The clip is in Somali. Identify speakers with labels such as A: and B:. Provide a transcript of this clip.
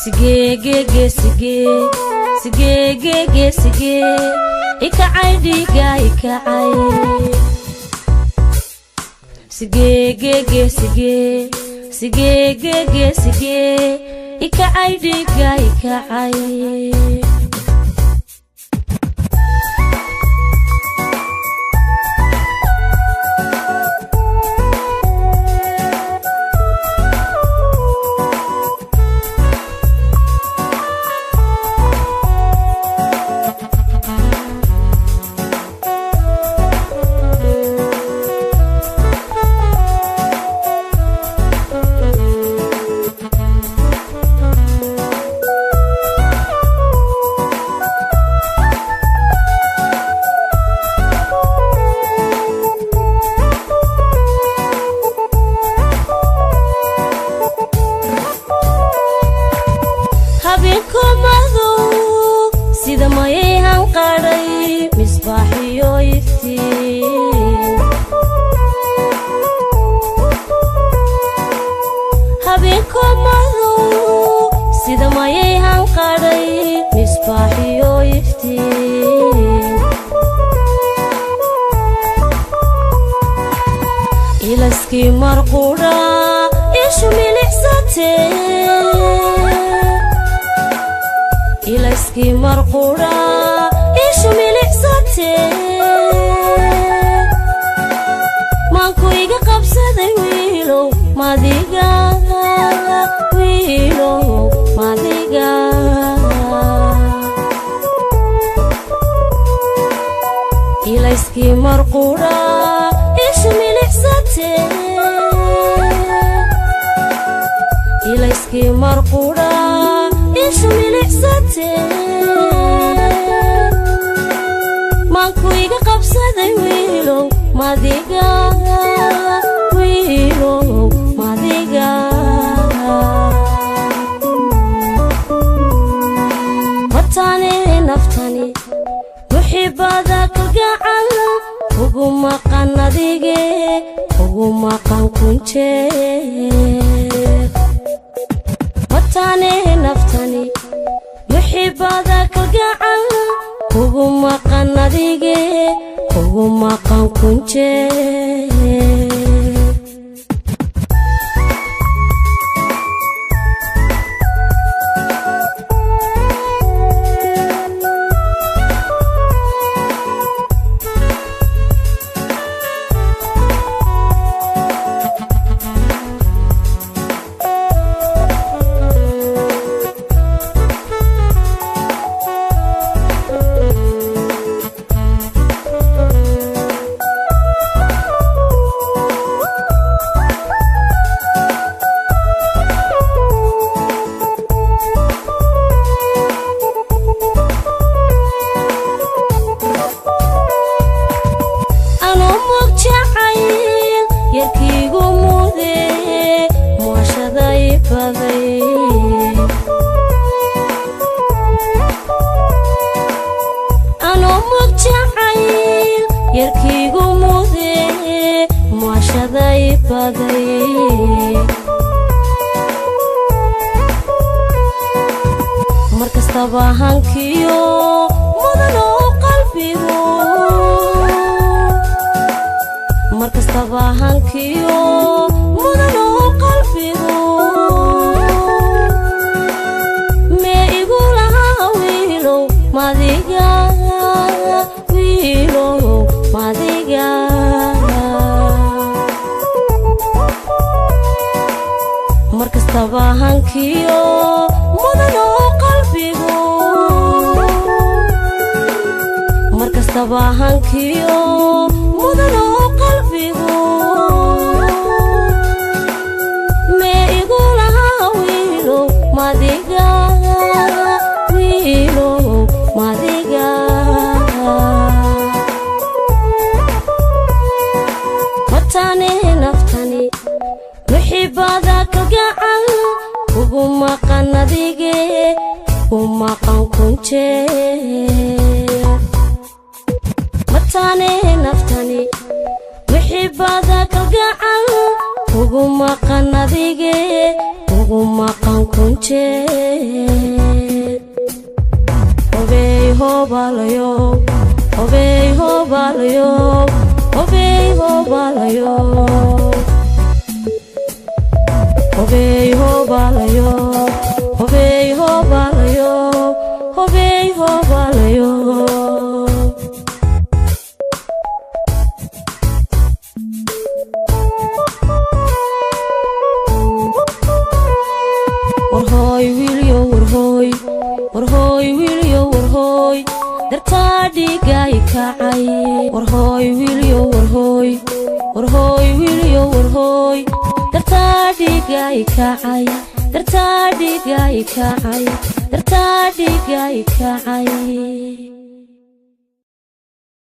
A: sige ikacay dhiiga ikacay sige ikacay dhiiga ikacay sida mayahan qaray misbaaxiyo iftiin habeenkomadu sida mayahan qaray misbaaxiyo iftiin ilaski marqura ishu milicsatee ilaski marqura ishu milicsatee maanku iga qabsaday wiilow madiga ilaski marqura ishu milicsatee ilaski marqura ishu milicsatee maanku iga qabsaday wiilow madiga watani naftani muxibada kalgacal ugu maqan adige ugu maqan kunjeer watani naftani muxibada kalgacal ugu maqan adige ugu maqan kunjeer yarkiigu mude muashaday baday markastaba hankiyo mudano qalbigu markastaba hankiyo mudano qalbigu me igu lahaa wiilow madiga markastaba hankiyo mudano qalbigu markastaba hankiyo mudano qalbigu me igu lahaa wiilow madiga watani naftani muxibada kalgacal ugu maqan adige ugu maqan kunjeer watani naftani muxibada kalgacal ugu maqan adige ugu maqan kunjeer balayo hobey hobalayo hobey hobalayo hobey hobalayo hobey hobalayo warhoy wiilyo warhoy warhoy wiilyo warhoy dartaa dhigay kacay warhoy wiilyo warhoy warhoy wiilyo warhoy dartaa dhigay kacay dartaa dhigay kacay dartaa dhigay kacay